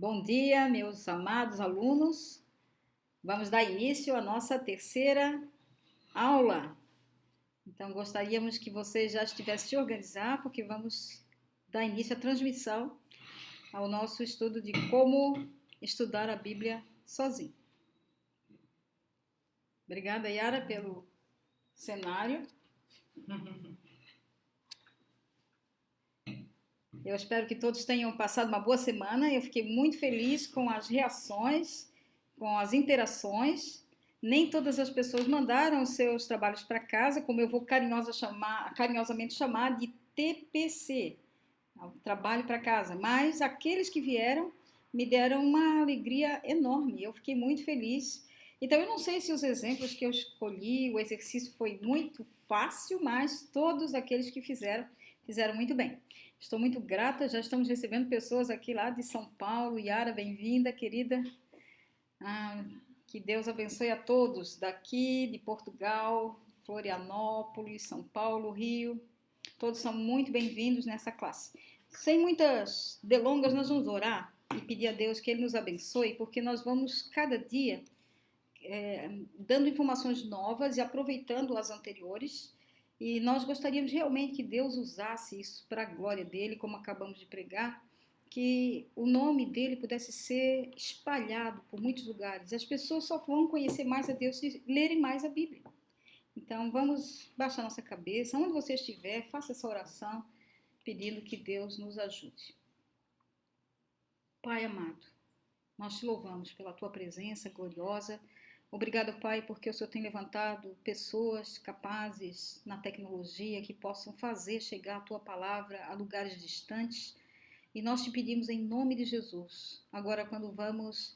Bom dia, meus amados alunos. Vamos dar início à nossa terceira aula. Então, gostaríamos que você já estivesse se organizar, porque vamos dar início à transmissão ao nosso estudo de como estudar a Bíblia sozinho. Obrigada, Yara, pelo cenário. Eu espero que todos tenham passado uma boa semana. Eu fiquei muito feliz com as reações, com as interações. Nem todas as pessoas mandaram os seus trabalhos para casa, como eu vou carinhosamente chamar de TPC, trabalho para casa. Mas aqueles que vieram me deram uma alegria enorme. Eu fiquei muito feliz. Então, eu não sei se os exemplos que eu escolhi, o exercício foi muito fácil, mas todos aqueles que fizeram muito bem. Estou muito grata, já estamos recebendo pessoas aqui lá de São Paulo. Yara, bem-vinda, querida. Que Deus abençoe a todos daqui, de Portugal, Florianópolis, São Paulo, Rio. Todos são muito bem-vindos nessa classe. Sem muitas delongas, nós vamos orar e pedir a Deus que Ele nos abençoe, porque nós vamos cada dia dando informações novas e aproveitando as anteriores. E nós gostaríamos realmente que Deus usasse isso para a glória dele, como acabamos de pregar, que o nome dele pudesse ser espalhado por muitos lugares. As pessoas só vão conhecer mais a Deus se lerem mais a Bíblia. Então, vamos baixar nossa cabeça. Onde você estiver, faça essa oração, pedindo que Deus nos ajude. Pai amado, nós te louvamos pela tua presença gloriosa. Obrigado, Pai, porque o Senhor tem levantado pessoas capazes na tecnologia que possam fazer chegar a tua palavra a lugares distantes. E nós te pedimos em nome de Jesus, agora quando vamos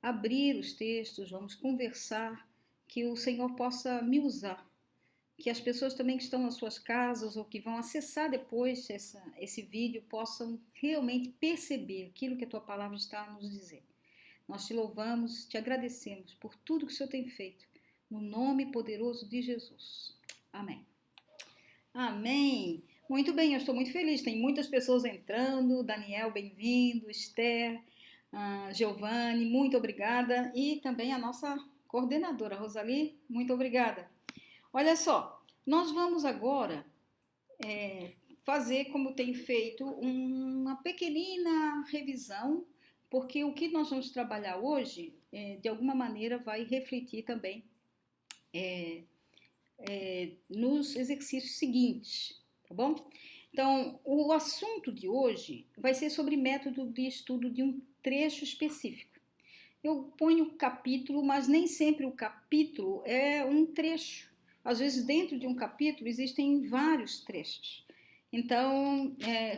abrir os textos, vamos conversar, que o Senhor possa me usar, que as pessoas também que estão nas suas casas ou que vão acessar depois esse vídeo possam realmente perceber aquilo que a tua palavra está a nos dizer. Nós te louvamos, te agradecemos por tudo que o Senhor tem feito, no nome poderoso de Jesus. Amém. Amém. Muito bem, eu estou muito feliz. Tem muitas pessoas entrando. Daniel, bem-vindo. Esther, Giovanni, muito obrigada. E também a nossa coordenadora, Rosali, muito obrigada. Olha só, nós vamos agora fazer, como tenho feito, uma pequenina revisão, porque o que nós vamos trabalhar hoje, de alguma maneira, vai refletir também nos exercícios seguintes, tá bom? Então, o assunto de hoje vai ser sobre método de estudo de um trecho específico. Eu ponho capítulo, mas nem sempre o capítulo é um trecho. Às vezes, dentro de um capítulo, existem vários trechos. Então,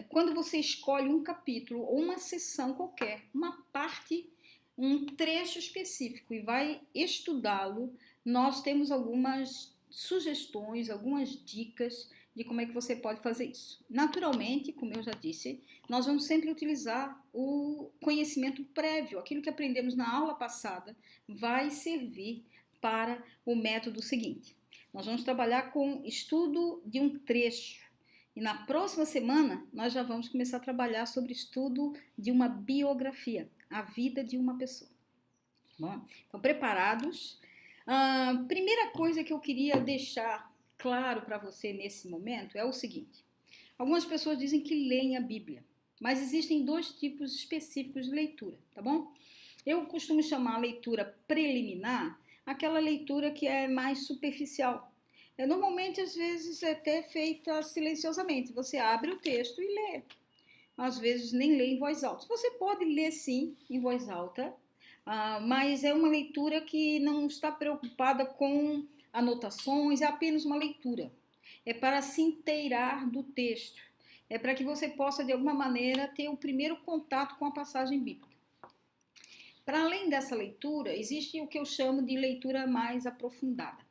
quando você escolhe um capítulo ou uma seção qualquer, uma parte, um trecho específico e vai estudá-lo, nós temos algumas sugestões, algumas dicas de como é que você pode fazer isso. Naturalmente, como eu já disse, nós vamos sempre utilizar o conhecimento prévio, aquilo que aprendemos na aula passada vai servir para o método seguinte. Nós vamos trabalhar com estudo de um trecho. E na próxima semana, nós já vamos começar a trabalhar sobre estudo de uma biografia, a vida de uma pessoa. Bom, então, preparados? Primeira coisa que eu queria deixar claro para você nesse momento é o seguinte. Algumas pessoas dizem que leem a Bíblia, mas existem dois tipos específicos de leitura, tá bom? Eu costumo chamar a leitura preliminar aquela leitura que é mais superficial. Normalmente, às vezes, é até feita silenciosamente. Você abre o texto e lê. Às vezes, nem lê em voz alta. Você pode ler, sim, em voz alta, mas é uma leitura que não está preocupada com anotações, é apenas uma leitura. É para se inteirar do texto. É para que você possa, de alguma maneira, ter o primeiro contato com a passagem bíblica. Para além dessa leitura, existe o que eu chamo de leitura mais aprofundada.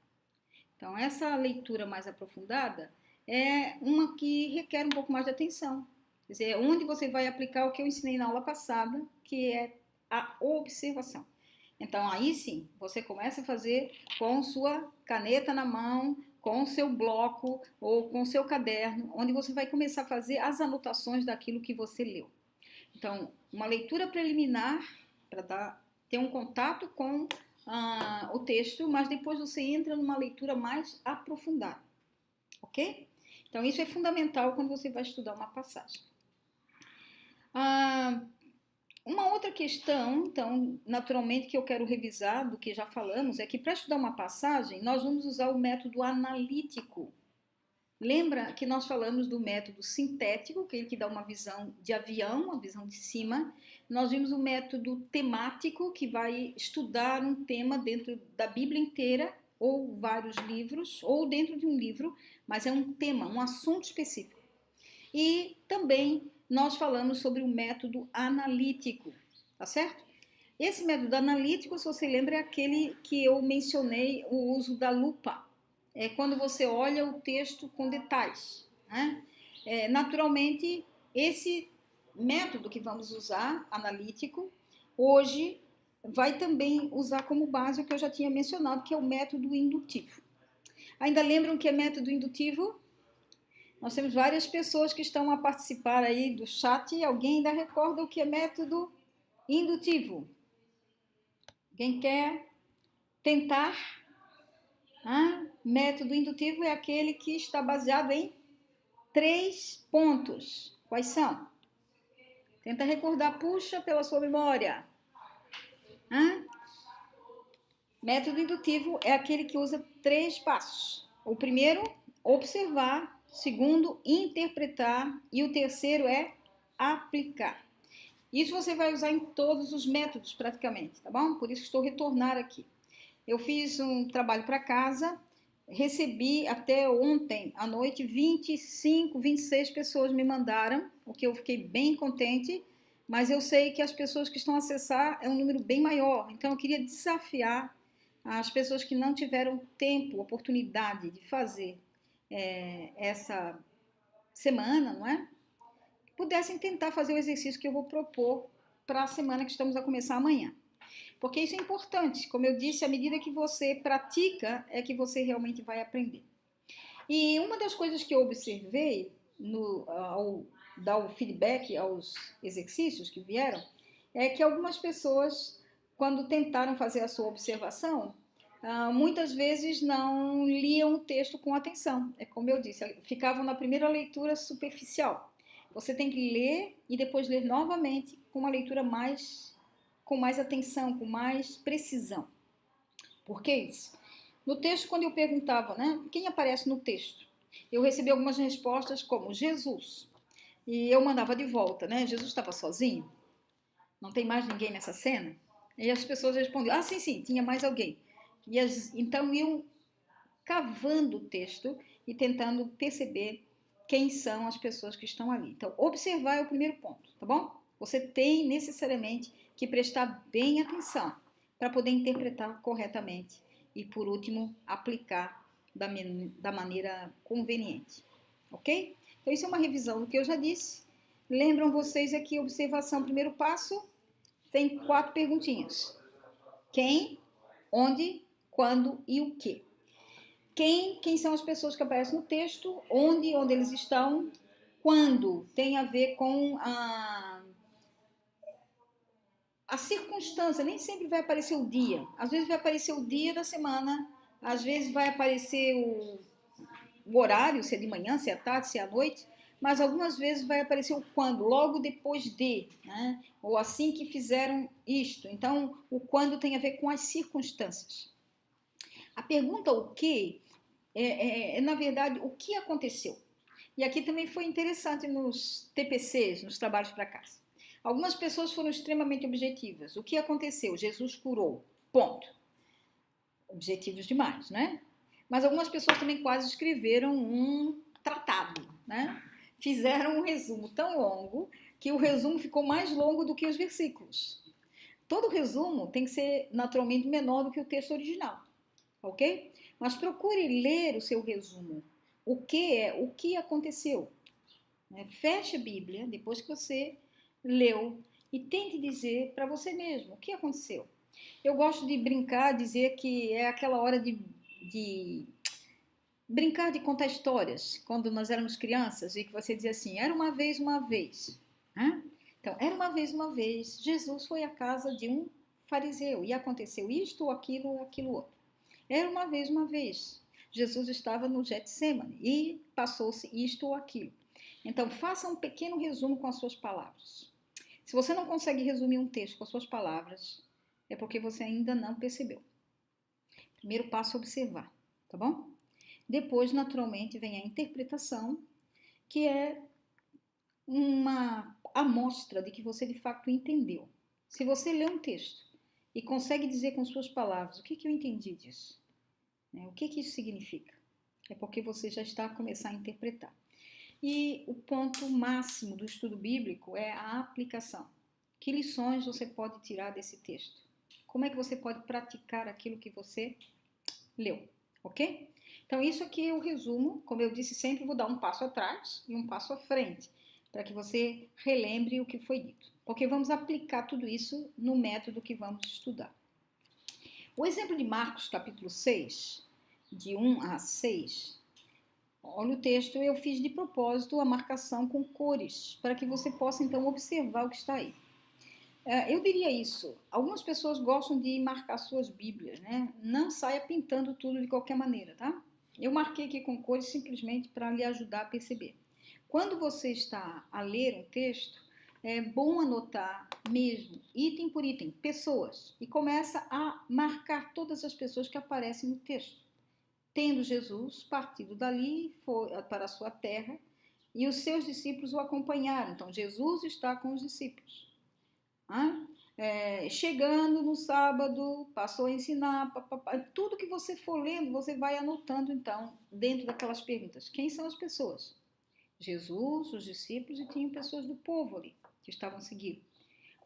Então, essa leitura mais aprofundada é uma que requer um pouco mais de atenção. Quer dizer, é onde você vai aplicar o que eu ensinei na aula passada, que é a observação. Então, aí sim, você começa a fazer com sua caneta na mão, com seu bloco ou com seu caderno, onde você vai começar a fazer as anotações daquilo que você leu. Então, uma leitura preliminar para ter um contato com o texto, mas depois você entra numa leitura mais aprofundada, ok? Então, isso é fundamental quando você vai estudar uma passagem. Uma outra questão, então, naturalmente, que eu quero revisar do que já falamos, é que para estudar uma passagem, nós vamos usar o método analítico. Lembra que nós falamos do método sintético, que é ele que dá uma visão de avião, uma visão de cima. Nós vimos o método temático, que vai estudar um tema dentro da Bíblia inteira, ou vários livros, ou dentro de um livro, mas é um tema, um assunto específico. E também nós falamos sobre o método analítico, tá certo? Esse método analítico, se você lembra, é aquele que eu mencionei, o uso da lupa. É quando você olha o texto com detalhes, né? Naturalmente, esse método que vamos usar, analítico, hoje vai também usar como base o que eu já tinha mencionado, que é o método indutivo. Ainda lembram que é método indutivo? Nós temos várias pessoas que estão a participar aí do chat. Alguém ainda recorda o que é método indutivo? Quem quer tentar? Método indutivo é aquele que está baseado em 3 pontos. Quais são? Tenta recordar, puxa pela sua memória. Método indutivo é aquele que usa 3 passos. O primeiro, observar. Segundo, interpretar. E o terceiro é aplicar. Isso você vai usar em todos os métodos, praticamente, tá bom? Por isso que estou retornando aqui. Eu fiz um trabalho para casa, recebi até ontem à noite 25, 26 pessoas me mandaram, o que eu fiquei bem contente, mas eu sei que as pessoas que estão a acessar é um número bem maior, então eu queria desafiar as pessoas que não tiveram tempo, oportunidade de fazer essa semana, não é? Pudessem tentar fazer o exercício que eu vou propor para a semana que estamos a começar amanhã. Porque isso é importante. Como eu disse, à medida que você pratica, é que você realmente vai aprender. E uma das coisas que eu observei ao dar o feedback aos exercícios que vieram, é que algumas pessoas, quando tentaram fazer a sua observação, muitas vezes não liam o texto com atenção. É como eu disse, ficavam na primeira leitura superficial. Você tem que ler e depois ler novamente com uma leitura com mais atenção, com mais precisão. Por que isso? No texto, quando eu perguntava, né, quem aparece no texto, eu recebi algumas respostas como Jesus. E eu mandava de volta, né? Jesus estava sozinho? Não tem mais ninguém nessa cena? E as pessoas respondiam, sim, tinha mais alguém. Então iam cavando o texto e tentando perceber quem são as pessoas que estão ali. Então, observar é o primeiro ponto, tá bom? Você tem necessariamente que prestar bem atenção para poder interpretar corretamente e, por último, aplicar da maneira conveniente, ok? Então, isso é uma revisão do que eu já disse. Lembram vocês aqui, observação, primeiro passo, tem 4 perguntinhas. Quem, onde, quando e o que. Quem são as pessoas que aparecem no texto, onde eles estão, quando, tem a ver com a circunstância, nem sempre vai aparecer o dia. Às vezes vai aparecer o dia da semana, às vezes vai aparecer o horário, se é de manhã, se é à tarde, se é à noite, mas algumas vezes vai aparecer o quando, logo depois de, né? Ou assim que fizeram isto. Então, o quando tem a ver com as circunstâncias. A pergunta o que na verdade, o que aconteceu? E aqui também foi interessante nos TPCs, nos trabalhos para casa. Algumas pessoas foram extremamente objetivas. O que aconteceu? Jesus curou. Ponto. Objetivos demais, né? Mas algumas pessoas também quase escreveram um tratado, né? Fizeram um resumo tão longo que o resumo ficou mais longo do que os versículos. Todo resumo tem que ser naturalmente menor do que o texto original, ok? Mas procure ler o seu resumo. O que aconteceu? Feche a Bíblia, depois que você leu, e tente dizer para você mesmo o que aconteceu. Eu gosto de brincar, dizer que é aquela hora de brincar de contar histórias, quando nós éramos crianças, e que você dizia assim, era uma vez. Né? Então, era uma vez, Jesus foi à casa de um fariseu e aconteceu isto ou aquilo outro. Era uma vez, Jesus estava no Getsemane e passou-se isto ou aquilo. Então, faça um pequeno resumo com as suas palavras. Se você não consegue resumir um texto com as suas palavras, é porque você ainda não percebeu. Primeiro passo é observar, tá bom? Depois, naturalmente, vem a interpretação, que é uma amostra de que você de fato entendeu. Se você lê um texto e consegue dizer com suas palavras o que eu entendi disso, o que isso significa, é porque você já está a começar a interpretar. E o ponto máximo do estudo bíblico é a aplicação. Que lições você pode tirar desse texto? Como é que você pode praticar aquilo que você leu, ok? Então, isso aqui é o resumo. Como eu disse sempre, vou dar um passo atrás e um passo à frente, para que você relembre o que foi dito. Porque vamos aplicar tudo isso no método que vamos estudar. O exemplo de Marcos, capítulo 6, de 1 a 6, olha o texto, eu fiz de propósito a marcação com cores, para que você possa então observar o que está aí. Eu diria isso, algumas pessoas gostam de marcar suas bíblias, né? Não saia pintando tudo de qualquer maneira, tá? Eu marquei aqui com cores simplesmente para lhe ajudar a perceber. Quando você está a ler um texto, é bom anotar mesmo, item por item, pessoas, e começa a marcar todas as pessoas que aparecem no texto. Tendo Jesus partido dali, foi para a sua terra, e os seus discípulos o acompanharam. Então, Jesus está com os discípulos. Chegando no sábado, passou a ensinar, tudo que você for lendo, você vai anotando então, dentro daquelas perguntas. Quem são as pessoas? Jesus, os discípulos e tinham pessoas do povo ali, que estavam seguindo.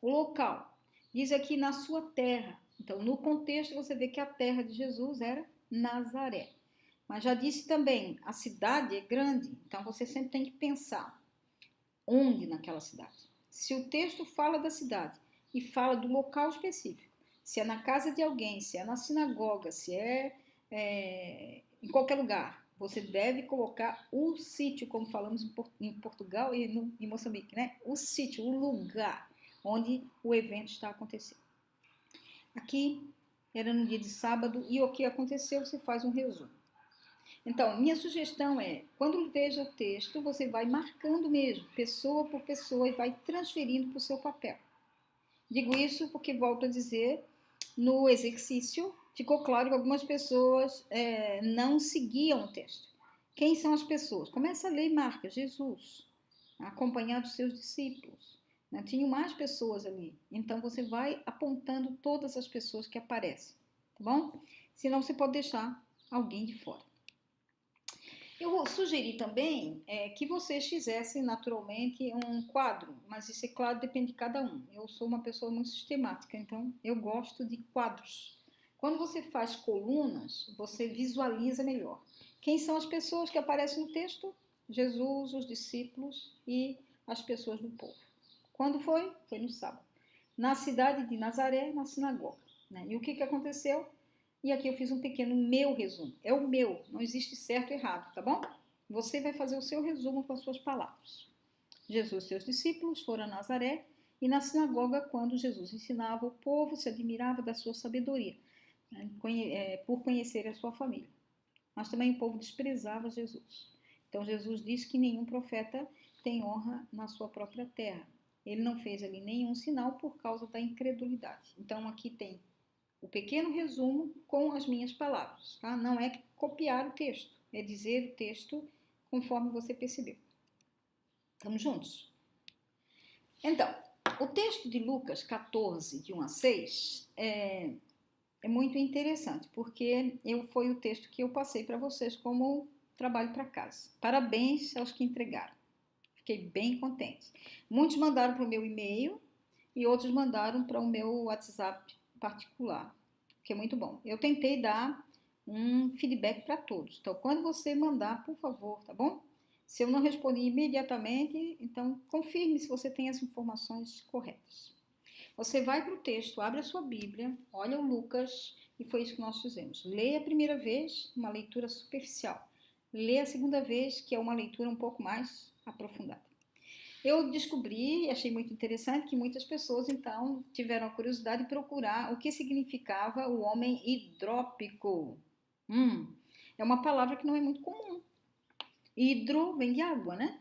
O local, diz aqui na sua terra. Então, no contexto, você vê que a terra de Jesus era Nazaré. Mas já disse também, a cidade é grande, então você sempre tem que pensar onde naquela cidade. Se o texto fala da cidade e fala do local específico, se é na casa de alguém, se é na sinagoga, se é em qualquer lugar, você deve colocar o sítio, como falamos em Portugal e em Moçambique, né? O sítio, o lugar onde o evento está acontecendo. Aqui era no dia de sábado e o que aconteceu, você faz um resumo. Então, minha sugestão é, quando veja o texto, você vai marcando mesmo, pessoa por pessoa, e vai transferindo para o seu papel. Digo isso porque, volto a dizer, no exercício, ficou claro que algumas pessoas não seguiam o texto. Quem são as pessoas? Começa a ler e marca, Jesus, acompanhado dos seus discípulos. Né? Tinham mais pessoas ali, então você vai apontando todas as pessoas que aparecem, tá bom? Senão você pode deixar alguém de fora. Eu sugeri também que vocês fizessem naturalmente um quadro, mas isso é claro, depende de cada um. Eu sou uma pessoa muito sistemática, então eu gosto de quadros. Quando você faz colunas, você visualiza melhor. Quem são as pessoas que aparecem no texto? Jesus, os discípulos e as pessoas do povo. Quando foi? Foi no sábado. Na cidade de Nazaré, na sinagoga. Né? E o que aconteceu? E aqui eu fiz um pequeno meu resumo. É o meu, não existe certo e errado, tá bom? Você vai fazer o seu resumo com as suas palavras. Jesus e seus discípulos foram a Nazaré e na sinagoga, quando Jesus ensinava, o povo se admirava da sua sabedoria, né, por conhecer a sua família. Mas também o povo desprezava Jesus. Então Jesus disse que nenhum profeta tem honra na sua própria terra. Ele não fez ali nenhum sinal por causa da incredulidade. Então aqui tem o pequeno resumo com as minhas palavras, tá? Não é copiar o texto, é dizer o texto conforme você percebeu. Estamos juntos? Então, o texto de Lucas 14, de 1 a 6, é muito interessante, porque foi o texto que eu passei para vocês como trabalho para casa. Parabéns aos que entregaram. Fiquei bem contente. Muitos mandaram para o meu e-mail e outros mandaram para o meu WhatsApp particular, que é muito bom. Eu tentei dar um feedback para todos. Então, quando você mandar, por favor, tá bom? Se eu não respondi imediatamente, então confirme se você tem as informações corretas. Você vai para o texto, abre a sua Bíblia, olha o Lucas, e foi isso que nós fizemos. Leia a primeira vez, uma leitura superficial. Leia a segunda vez, que é uma leitura um pouco mais aprofundada. Eu descobri e achei muito interessante que muitas pessoas, então, tiveram a curiosidade de procurar o que significava o homem hidrópico. É uma palavra que não é muito comum. Hidro vem de água, né?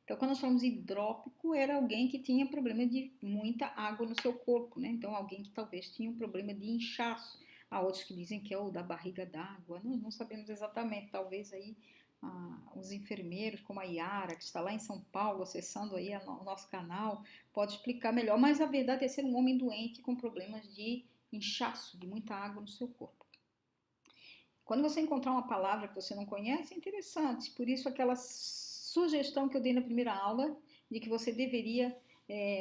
Então, quando nós falamos hidrópico, era alguém que tinha problema de muita água no seu corpo, né? Então, alguém que talvez tinha um problema de inchaço. Há outros que dizem que é o da barriga d'água. Nós não sabemos exatamente. Talvez aí os enfermeiros, como a Yara, que está lá em São Paulo, acessando aí o nosso canal, pode explicar melhor. Mas a verdade é ser um homem doente com problemas de inchaço, de muita água no seu corpo. Quando você encontrar uma palavra que você não conhece, é interessante. Por isso, aquela sugestão que eu dei na primeira aula, de que você deveria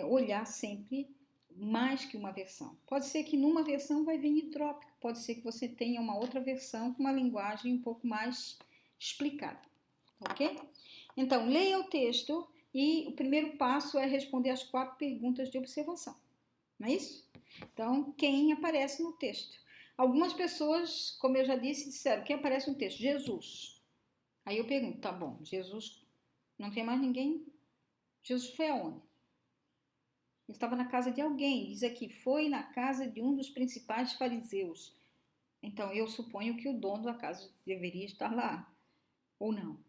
olhar sempre mais que uma versão. Pode ser que numa versão vai vir hidrópico, pode ser que você tenha uma outra versão com uma linguagem um pouco mais explicada, ok? Então, leia o texto e o primeiro passo é responder as 4 perguntas de observação, não é isso? Então, quem aparece no texto? Algumas pessoas, como eu já disse, disseram, quem aparece no texto? Jesus. Aí eu pergunto, tá bom, Jesus, não tem mais ninguém? Jesus foi aonde? Ele estava na casa de alguém, diz aqui, foi na casa de um dos principais fariseus. Então, eu suponho que o dono da casa deveria estar lá, ou não.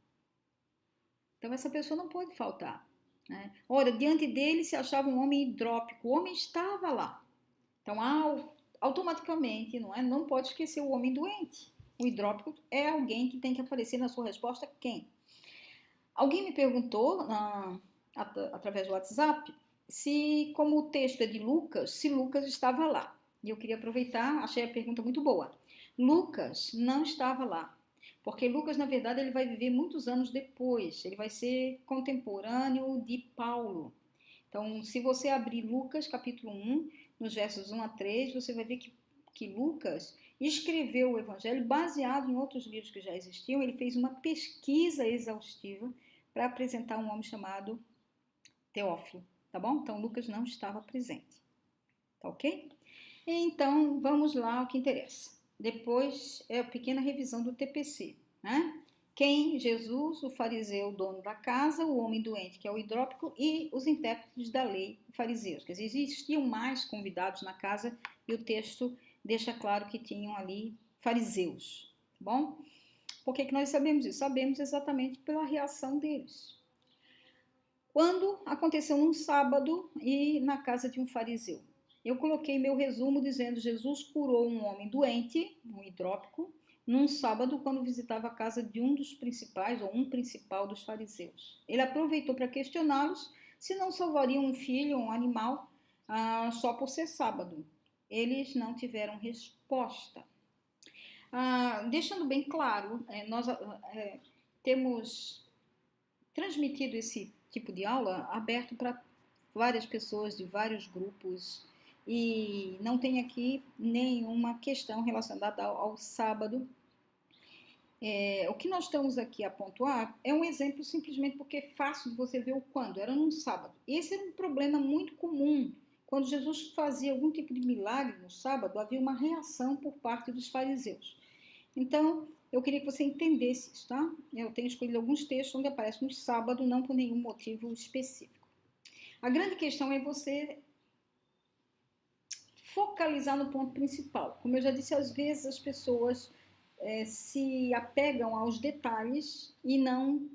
Então, essa pessoa não pode faltar, né? Ora, diante dele se achava um homem hidrópico, o homem estava lá. Então, automaticamente, não pode esquecer o homem doente. O hidrópico é alguém que tem que aparecer na sua resposta, quem? Alguém me perguntou, através do WhatsApp, se, como o texto é de Lucas, se Lucas estava lá. E eu queria aproveitar, achei a pergunta muito boa. Lucas não estava lá, porque Lucas, na verdade, ele vai viver muitos anos depois, ele vai ser contemporâneo de Paulo. Então, se você abrir Lucas, capítulo 1, nos versos 1 a 3, você vai ver que Lucas escreveu o evangelho baseado em outros livros que já existiam. Ele fez uma pesquisa exaustiva para apresentar um homem chamado Teófilo, tá bom? Então, Lucas não estava presente, tá ok? Então, vamos lá ao que interessa. Depois é a pequena revisão do TPC, né? Quem? Jesus, o fariseu, dono da casa, o homem doente, que é o hidrópico, e os intérpretes da lei, fariseus. Quer dizer, existiam mais convidados na casa e o texto deixa claro que tinham ali fariseus, tá bom? Por que nós sabemos isso? Sabemos exatamente pela reação deles. Quando aconteceu um sábado e na casa de um fariseu. Eu coloquei meu resumo dizendo: Jesus curou um homem doente, um hidrópico, num sábado quando visitava a casa de um dos principais, ou um principal dos fariseus. Ele aproveitou para questioná-los se não salvariam um filho ou um animal só por ser sábado. Eles não tiveram resposta. Deixando bem claro, nós temos transmitido esse tipo de aula aberto para várias pessoas de vários grupos e não tem aqui nenhuma questão relacionada ao sábado. O que nós estamos aqui a pontuar é um exemplo simplesmente porque é fácil de você ver o quando, era num sábado. Esse era um problema muito comum. Quando Jesus fazia algum tipo de milagre no sábado, havia uma reação por parte dos fariseus. Então, eu queria que você entendesse isso, tá? Eu tenho escolhido alguns textos onde aparece no sábado, não por nenhum motivo específico. A grande questão é você focalizar no ponto principal. Como eu já disse, às vezes as pessoas se apegam aos detalhes e não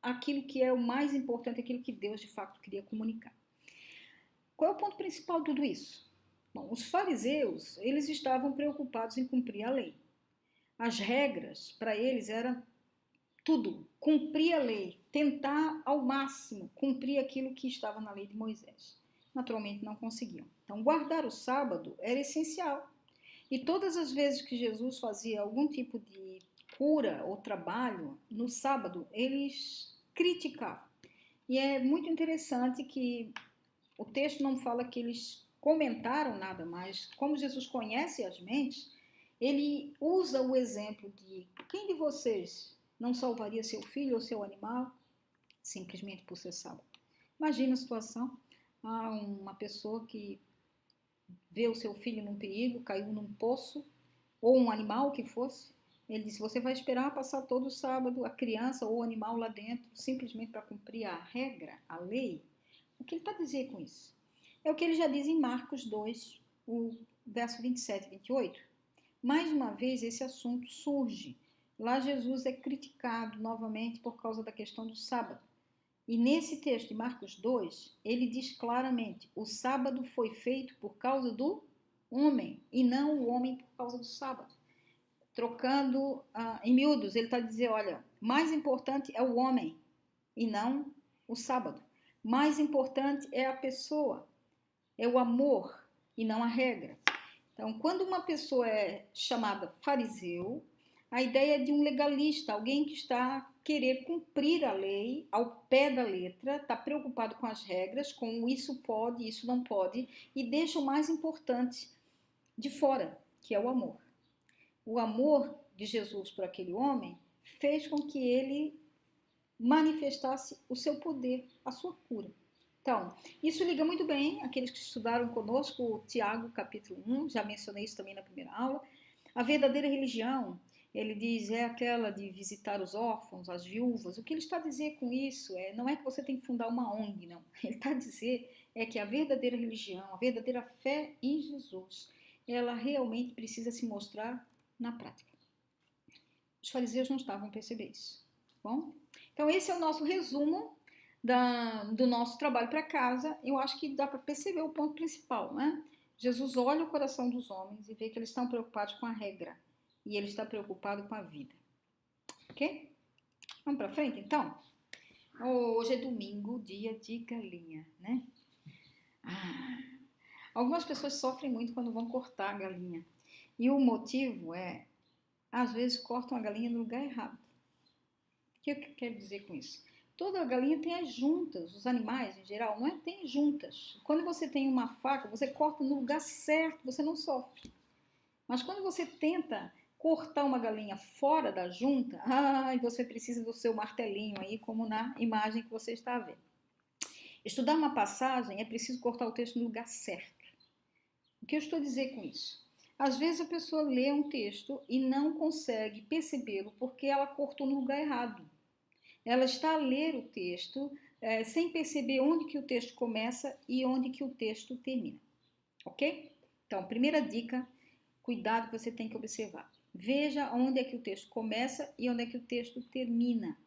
aquilo que é o mais importante, aquilo que Deus de fato queria comunicar. Qual é o ponto principal de tudo isso? Bom, os fariseus, eles estavam preocupados em cumprir a lei. As regras para eles eram tudo, cumprir a lei, tentar ao máximo cumprir aquilo que estava na lei de Moisés. Naturalmente não conseguiam. Então, guardar o sábado era essencial. E todas as vezes que Jesus fazia algum tipo de cura ou trabalho no sábado, eles criticavam. E é muito interessante que o texto não fala que eles comentaram nada, mas como Jesus conhece as mentes, ele usa o exemplo de quem de vocês não salvaria seu filho ou seu animal simplesmente por ser sábado? Imagina a situação, uma pessoa que vê o seu filho num perigo, caiu num poço, ou um animal que fosse, Ele disse, você vai esperar passar todo o sábado a criança ou o animal lá dentro, simplesmente para cumprir a regra, a lei? O que ele está dizendo com isso? É o que ele já diz em Marcos 2, o verso 27 e 28. Mais uma vez, esse assunto surge. Lá Jesus é criticado novamente por causa da questão do sábado. E nesse texto de Marcos 2, ele diz claramente, o sábado foi feito por causa do homem, e não o homem por causa do sábado. Trocando em miúdos, ele está dizendo, olha, mais importante é o homem e não o sábado. Mais importante é a pessoa, é o amor e não a regra. Então, quando uma pessoa é chamada fariseu, a ideia é de um legalista, alguém que está querer cumprir a lei ao pé da letra, está preocupado com as regras, com isso pode, isso não pode, e deixa o mais importante de fora, que é o amor. O amor de Jesus por aquele homem fez com que ele manifestasse o seu poder, a sua cura. Então, isso liga muito bem aqueles que estudaram conosco o Tiago, capítulo 1, já mencionei isso também na primeira aula. A verdadeira religião, ele diz, é aquela de visitar os órfãos, as viúvas. O que ele está a dizer com isso não é que você tem que fundar uma ONG, não. Ele está a dizer que a verdadeira religião, a verdadeira fé em Jesus, ela realmente precisa se mostrar na prática. Os fariseus não estavam a perceber isso. Bom, então esse é o nosso resumo do nosso trabalho para casa. Eu acho que dá para perceber o ponto principal, né? Jesus olha o coração dos homens e vê que eles estão preocupados com a regra e ele está preocupado com a vida. Ok? Vamos para frente, então? Hoje é domingo, dia de galinha, né? Algumas pessoas sofrem muito quando vão cortar a galinha. E o motivo às vezes cortam a galinha no lugar errado. O que eu quero dizer com isso? Toda galinha tem as juntas, os animais em geral, não é? Tem juntas. Quando você tem uma faca, você corta no lugar certo, você não sofre. Mas quando você tenta cortar uma galinha fora da junta, você precisa do seu martelinho aí, como na imagem que você está vendo. Estudar uma passagem é preciso cortar o texto no lugar certo. O que eu estou a dizer com isso? Às vezes a pessoa lê um texto e não consegue percebê-lo porque ela cortou no lugar errado. Ela está a ler o texto sem perceber onde que o texto começa e onde que o texto termina. Ok? Então, primeira dica, cuidado que você tem que observar. Veja onde é que o texto começa e onde é que o texto termina.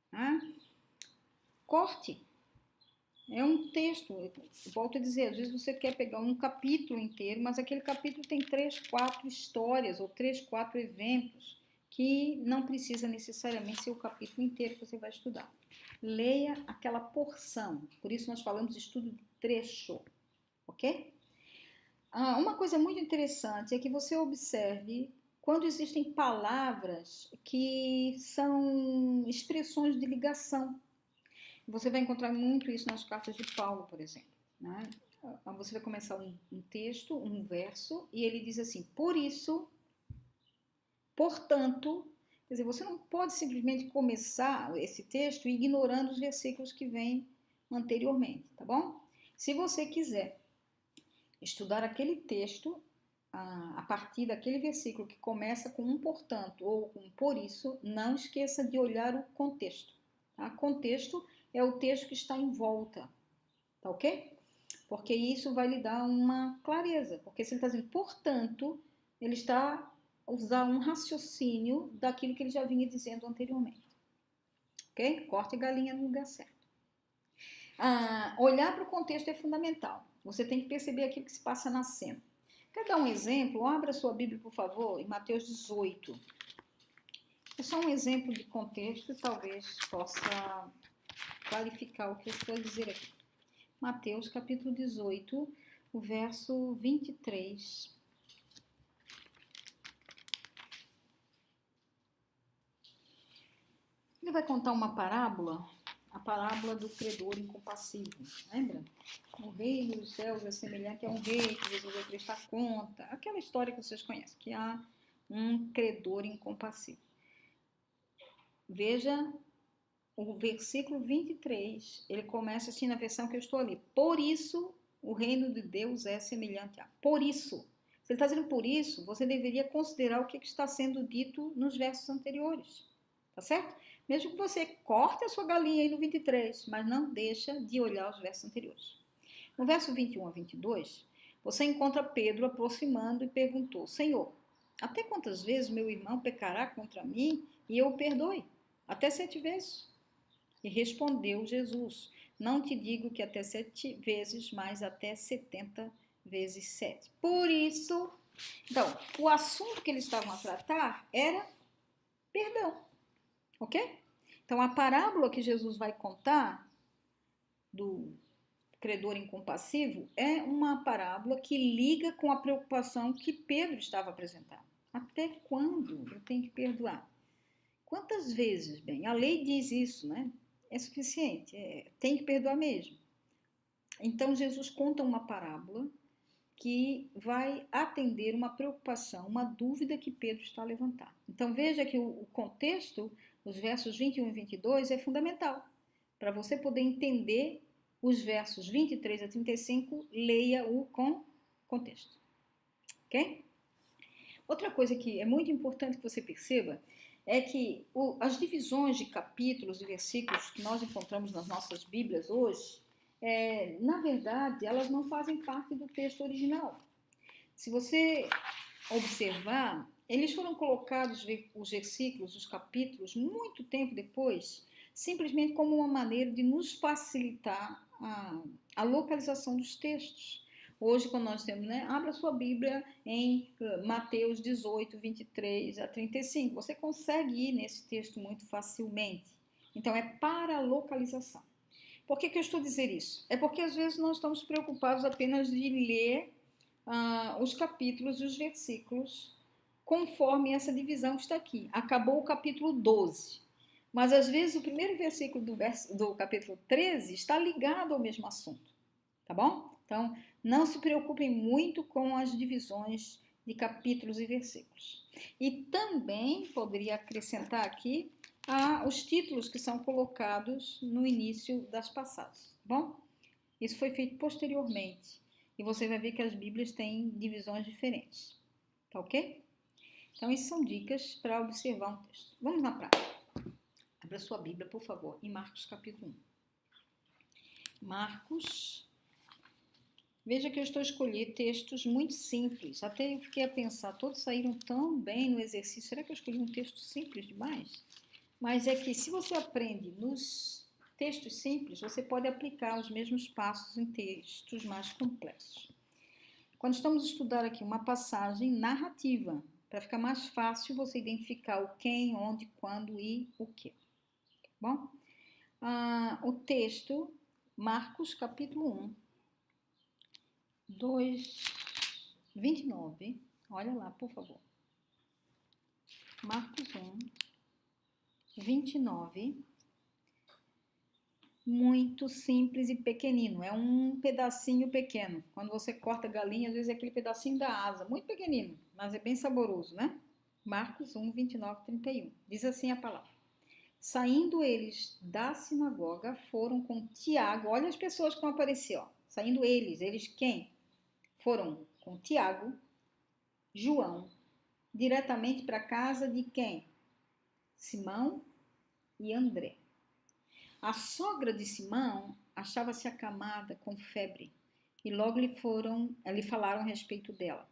Tá? Corte. É um texto, volto a dizer, às vezes você quer pegar um capítulo inteiro, mas aquele capítulo tem 3, 4 histórias ou 3, 4 eventos que não precisa necessariamente ser o capítulo inteiro que você vai estudar. Leia aquela porção, por isso nós falamos de estudo de trecho, ok? Uma coisa muito interessante é que você observe quando existem palavras que são expressões de ligação. Você vai encontrar muito isso nas cartas de Paulo, por exemplo. Né? Você vai começar um texto, um verso, e ele diz assim, por isso, portanto, quer dizer, você não pode simplesmente começar esse texto ignorando os versículos que vêm anteriormente, tá bom? Se você quiser estudar aquele texto a partir daquele versículo que começa com um portanto ou com por isso, não esqueça de olhar o contexto. Tá? Contexto é o texto que está em volta, tá ok? Porque isso vai lhe dar uma clareza, porque se ele está dizendo, portanto, ele está a usar um raciocínio daquilo que ele já vinha dizendo anteriormente, ok? Corte a galinha no lugar certo. Olhar para o contexto é fundamental, você tem que perceber aquilo que se passa na cena. Quer dar um exemplo? Abra sua Bíblia, por favor, em Mateus 18. É só um exemplo de contexto e talvez possa clarificar o que eu estou a dizer aqui. Mateus, capítulo 18, o verso 23. Ele vai contar uma parábola, a parábola do credor incompassível, lembra? O reino dos céus é semelhante a um rei que resolveu prestar conta, aquela história que vocês conhecem, que há um credor incompassível. Veja o versículo 23, ele começa assim na versão que eu estou ali. Por isso, o reino de Deus é semelhante a. Por isso. Se ele está dizendo por isso, você deveria considerar o que está sendo dito nos versos anteriores. Tá certo? Mesmo que você corte a sua galinha aí no 23, mas não deixa de olhar os versos anteriores. No verso 21 a 22, você encontra Pedro aproximando e perguntou: Senhor, até quantas vezes meu irmão pecará contra mim e eu o perdoe? Até 7 vezes. E respondeu Jesus: Não te digo que até 7 vezes, mas até 70 vezes 7. Por isso, então, o assunto que eles estavam a tratar era perdão, ok? Então, a parábola que Jesus vai contar do credor incompassivo é uma parábola que liga com a preocupação que Pedro estava apresentando. Até quando eu tenho que perdoar? Quantas vezes? Bem, a lei diz isso, né? É suficiente, tem que perdoar mesmo. Então, Jesus conta uma parábola que vai atender uma preocupação, uma dúvida que Pedro está a levantar. Então, veja que o contexto, os versos 21 e 22, é fundamental. Para você poder entender os versos 23 a 35, leia-o com contexto. Ok? Outra coisa que é muito importante que você perceba é que as divisões de capítulos e versículos que nós encontramos nas nossas Bíblias hoje, na verdade, elas não fazem parte do texto original. Se você observar, eles foram colocados, os versículos, os capítulos, muito tempo depois, simplesmente como uma maneira de nos facilitar a localização dos textos. Hoje, quando nós temos, né, abra sua Bíblia em Mateus 18, 23 a 35. Você consegue ir nesse texto muito facilmente. Então, é para a localização. Por que eu estou a dizer isso? É porque, às vezes, nós estamos preocupados apenas de ler os capítulos e os versículos conforme essa divisão está aqui. Acabou o capítulo 12. Mas, às vezes, o primeiro versículo do capítulo 13 está ligado ao mesmo assunto. Tá bom? Então, não se preocupem muito com as divisões de capítulos e versículos. E também poderia acrescentar aqui os títulos que são colocados no início das passagens. Tá bom? Isso foi feito posteriormente. E você vai ver que as Bíblias têm divisões diferentes. Tá ok? Então, essas são dicas para observar um texto. Vamos na prática. Abra sua Bíblia, por favor, em Marcos capítulo 1. Marcos. Veja que eu estou escolhendo textos muito simples. Até eu fiquei a pensar, todos saíram tão bem no exercício. Será que eu escolhi um texto simples demais? Mas é que se você aprende nos textos simples, você pode aplicar os mesmos passos em textos mais complexos. Quando estamos a estudar aqui uma passagem narrativa, para ficar mais fácil você identificar o quem, onde, quando e o que. Tá bom? O texto, Marcos capítulo 1, 29. Olha lá, por favor. Marcos 1, 29. Muito simples e pequenino. É um pedacinho pequeno. Quando você corta a galinha, às vezes é aquele pedacinho da asa. Muito pequenino, mas é bem saboroso, né? Marcos 1, 29, 31. Diz assim a palavra. Saindo eles da sinagoga, foram com Tiago. Olha as pessoas que vão aparecer, ó. Saindo eles quem? Foram com Tiago, João, diretamente para a casa de quem? Simão e André. A sogra de Simão achava-se acamada com febre e logo lhe falaram a respeito dela.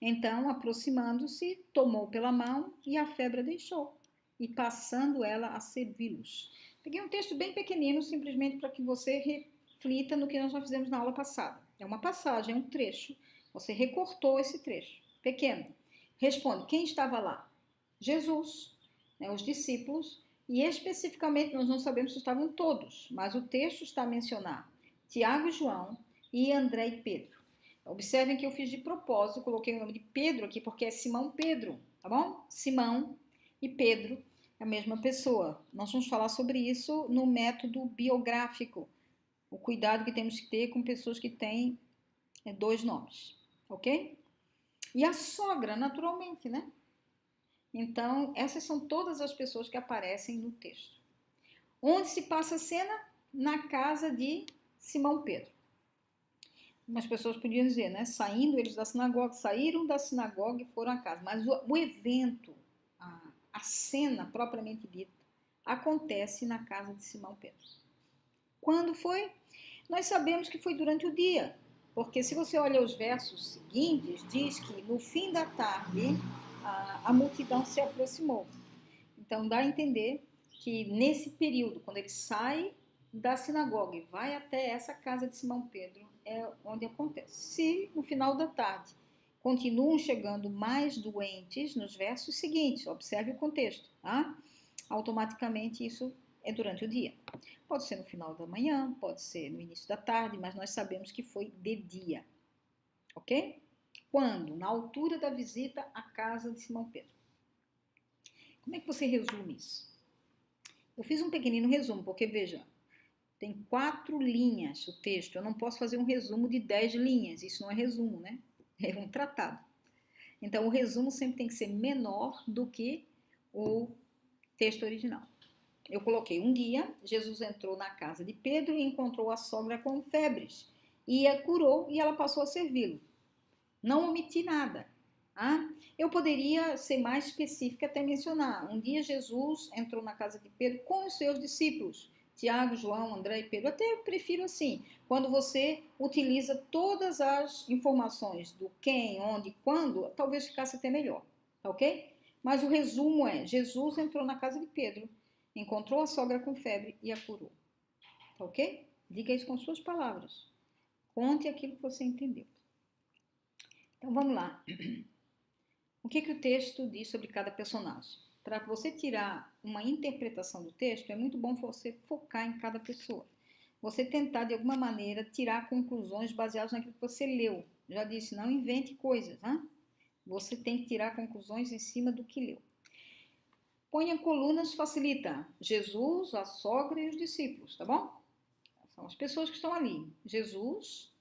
Então, aproximando-se, tomou pela mão e a febre a deixou, e passando ela a servi-los. Peguei um texto bem pequenino, simplesmente para que você reflita no que nós já fizemos na aula passada. É uma passagem, é um trecho. Você recortou esse trecho, pequeno. Responde, quem estava lá? Jesus, né, os discípulos, e especificamente nós não sabemos se estavam todos, mas o texto está a mencionar Tiago e João e André e Pedro. Observem que eu fiz de propósito, coloquei o nome de Pedro aqui porque é Simão Pedro, tá bom? Simão e Pedro é a mesma pessoa. Nós vamos falar sobre isso no método biográfico, o cuidado que temos que ter com pessoas que têm 2 nomes, ok? E a sogra, naturalmente, né? Então, essas são todas as pessoas que aparecem no texto. Onde se passa a cena? Na casa de Simão Pedro. Umas pessoas podiam dizer, né? Saindo eles da sinagoga, saíram da sinagoga e foram à casa. Mas o evento, a cena propriamente dita, acontece na casa de Simão Pedro. Quando foi? Nós sabemos que foi durante o dia, porque se você olha os versos seguintes, diz que no fim da tarde a multidão se aproximou. Então dá a entender que nesse período, quando ele sai da sinagoga e vai até essa casa de Simão Pedro, é onde acontece. Se no final da tarde continuam chegando mais doentes nos versos seguintes, observe o contexto, tá? Automaticamente isso é durante o dia. Pode ser no final da manhã, pode ser no início da tarde, mas nós sabemos que foi de dia, ok? Quando? Na altura da visita à casa de Simão Pedro. Como é que você resume isso? Eu fiz um pequenino resumo, porque veja, tem 4 linhas o texto. Eu não posso fazer um resumo de 10 linhas. Isso não é resumo, né? É um tratado. Então, o resumo sempre tem que ser menor do que o texto original. Eu coloquei um dia, Jesus entrou na casa de Pedro e encontrou a sogra com febres. E a curou e ela passou a servi-lo. Não omiti nada. Ah, eu poderia ser mais específica até mencionar. Um dia Jesus entrou na casa de Pedro com os seus discípulos. Tiago, João, André e Pedro. Até eu prefiro assim, quando você utiliza todas as informações do quem, onde, quando, talvez ficasse até melhor, tá ok? Mas o resumo é, Jesus entrou na casa de Pedro, encontrou a sogra com febre e a curou, tá ok? Diga isso com suas palavras. Conte aquilo que você entendeu. Então vamos lá. O que o texto diz sobre cada personagem? Para você tirar uma interpretação do texto, é muito bom você focar em cada pessoa. Você tentar, de alguma maneira, tirar conclusões baseadas naquilo que você leu. Já disse, não invente coisas, né? Você tem que tirar conclusões em cima do que leu. Ponha colunas, facilita. Jesus, a sogra e os discípulos, tá bom? São as pessoas que estão ali. Jesus,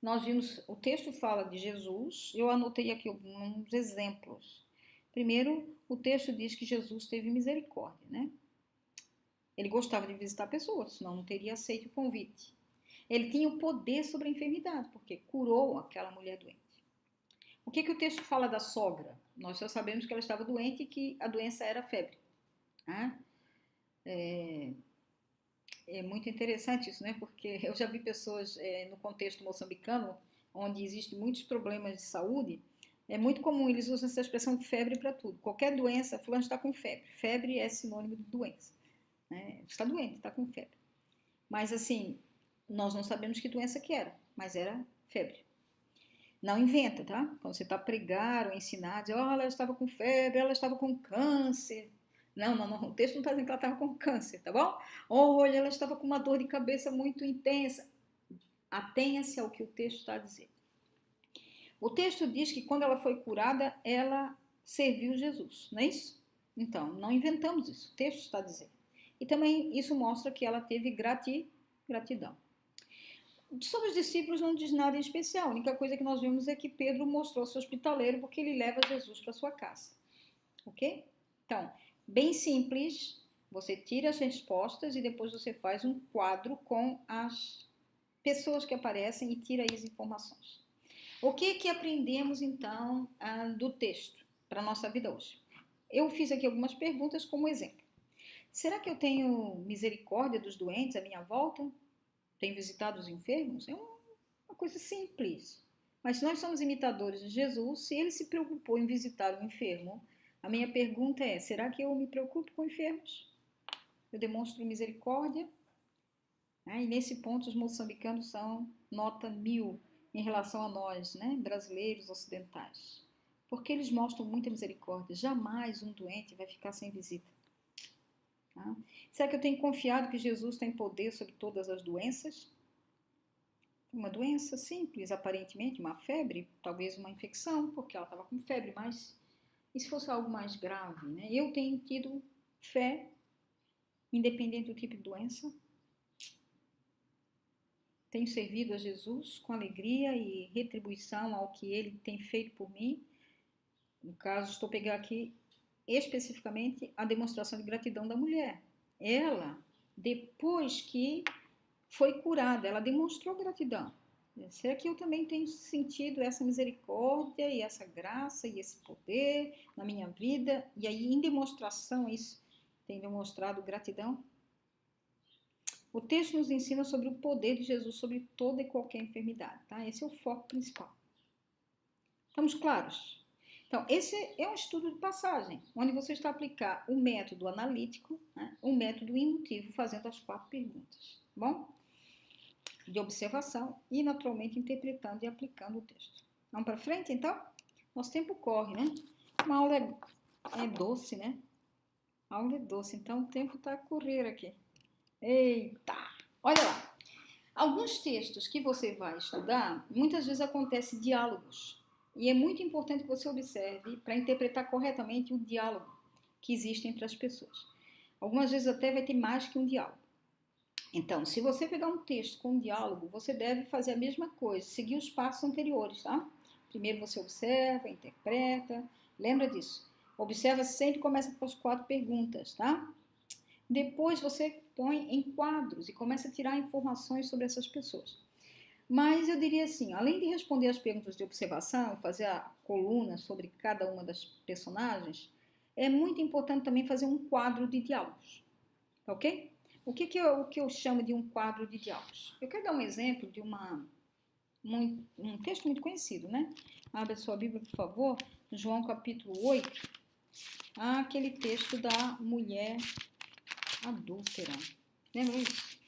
nós vimos, o texto fala de Jesus, eu anotei aqui alguns exemplos. Primeiro, o texto diz que Jesus teve misericórdia, né? Ele gostava de visitar pessoas, senão não teria aceito o convite. Ele tinha o poder sobre a enfermidade, porque curou aquela mulher doente. O que o texto fala da sogra? Nós só sabemos que ela estava doente e que a doença era febre. Né? É muito interessante isso, né? Porque eu já vi pessoas no contexto moçambicano, onde existem muitos problemas de saúde, é muito comum, eles usam essa expressão febre para tudo. Qualquer doença, fulano está com febre. Febre é sinônimo de doença. Né? Está doente, está com febre. Mas assim, nós não sabemos que doença que era, mas era febre. Não inventa, tá? Quando você está a pregar ou ensinar, dizer, ela estava com febre, ela estava com câncer. Não, o texto não está dizendo que ela estava com câncer, tá bom? Olha, ela estava com uma dor de cabeça muito intensa. Atenha-se ao que o texto está a dizer. O texto diz que quando ela foi curada, ela serviu Jesus, não é isso? Então, não inventamos isso, o texto está a dizer. E também isso mostra que ela teve gratidão. Sobre os discípulos não diz nada em especial. A única coisa que nós vemos é que Pedro mostrou-se hospitaleiro porque ele leva Jesus para sua casa. Ok? Então, bem simples. Você tira as respostas e depois você faz um quadro com as pessoas que aparecem e tira aí as informações. O que aprendemos então do texto para a nossa vida hoje? Eu fiz aqui algumas perguntas como exemplo. Será que eu tenho misericórdia dos doentes à minha volta? Tem visitado os enfermos? É uma coisa simples. Mas se nós somos imitadores de Jesus, se ele se preocupou em visitar o enfermo, a minha pergunta é, será que eu me preocupo com enfermos? Eu demonstro misericórdia? E nesse ponto os moçambicanos são nota 1000 em relação a nós, né, brasileiros ocidentais. Porque eles mostram muita misericórdia. Jamais um doente vai ficar sem visita. Tá? Será que eu tenho confiado que Jesus tem poder sobre todas as doenças? Uma doença simples, aparentemente, uma febre, talvez uma infecção, porque ela estava com febre, mas e se fosse algo mais grave? Né? Eu tenho tido fé, independente do tipo de doença. Tenho servido a Jesus com alegria e retribuição ao que ele tem feito por mim. No caso, estou pegando aqui especificamente a demonstração de gratidão da mulher. Ela, depois que foi curada, ela demonstrou gratidão. Será que eu também tenho sentido essa misericórdia e essa graça e esse poder na minha vida? E aí, em demonstração, isso tem demonstrado gratidão? O texto nos ensina sobre o poder de Jesus sobre toda e qualquer enfermidade, tá? Esse é o foco principal. Estamos claros? Então, esse é um estudo de passagem, onde você está a aplicar o método analítico, né, o método indutivo, fazendo as 4 perguntas, tá bom? De observação e, naturalmente, interpretando e aplicando o texto. Vamos para frente, então? Nosso tempo corre, né? Uma aula é doce, né? A aula é doce, então o tempo está a correr aqui. Eita! Olha lá. Alguns textos que você vai estudar, muitas vezes acontecem diálogos. E é muito importante que você observe para interpretar corretamente o diálogo que existe entre as pessoas. Algumas vezes até vai ter mais que um diálogo. Então, se você pegar um texto com um diálogo, você deve fazer a mesma coisa, seguir os passos anteriores, tá? Primeiro você observa, interpreta, lembra disso. Observa sempre, começa com as 4 perguntas, tá? Depois você põe em quadros e começa a tirar informações sobre essas pessoas. Mas eu diria assim, além de responder as perguntas de observação, fazer a coluna sobre cada uma das personagens, é muito importante também fazer um quadro de diálogos, tá ok? O que eu chamo de um quadro de diálogos? Eu quero dar um exemplo de um texto muito conhecido, né? Abra sua Bíblia, por favor, João capítulo 8, aquele texto da mulher adúltera. Lembra isso?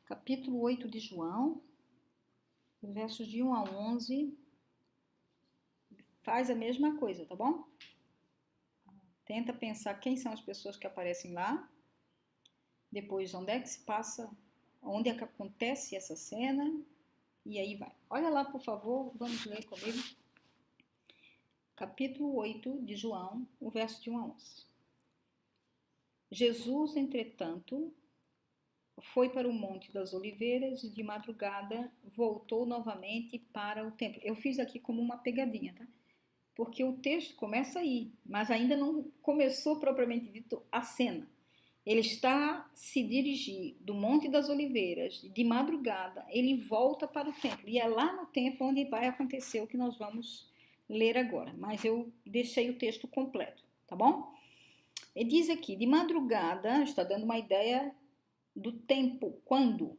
Capítulo 8 de João, versos de 1 a 11, faz a mesma coisa, tá bom? Tenta pensar quem são as pessoas que aparecem lá, depois onde é que se passa, onde é que acontece essa cena, e aí vai. Olha lá, por favor, vamos ler comigo. Capítulo 8 de João, o verso de 1 a 11. Jesus, entretanto, foi para o Monte das Oliveiras e de madrugada voltou novamente para o templo. Eu fiz aqui como uma pegadinha, tá? Porque o texto começa aí, mas ainda não começou propriamente dito a cena. Ele está a se dirigir do Monte das Oliveiras, de madrugada, ele volta para o templo. E é lá no templo onde vai acontecer o que nós vamos ler agora. Mas eu deixei o texto completo, tá bom? Ele diz aqui, de madrugada, está dando uma ideia do tempo, quando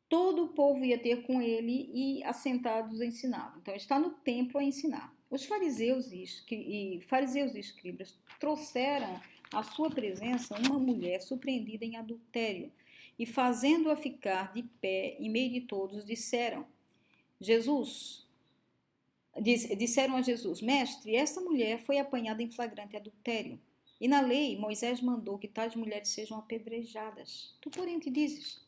todo o povo ia ter com ele e assentados ensinavam. Então, está no templo a ensinar. Os fariseus e escribas trouxeram à sua presença uma mulher surpreendida em adultério e, fazendo-a ficar de pé em meio de todos, disseram a Jesus, mestre, esta mulher foi apanhada em flagrante adultério. E na lei, Moisés mandou que tais mulheres sejam apedrejadas. Tu, porém, o que dizes?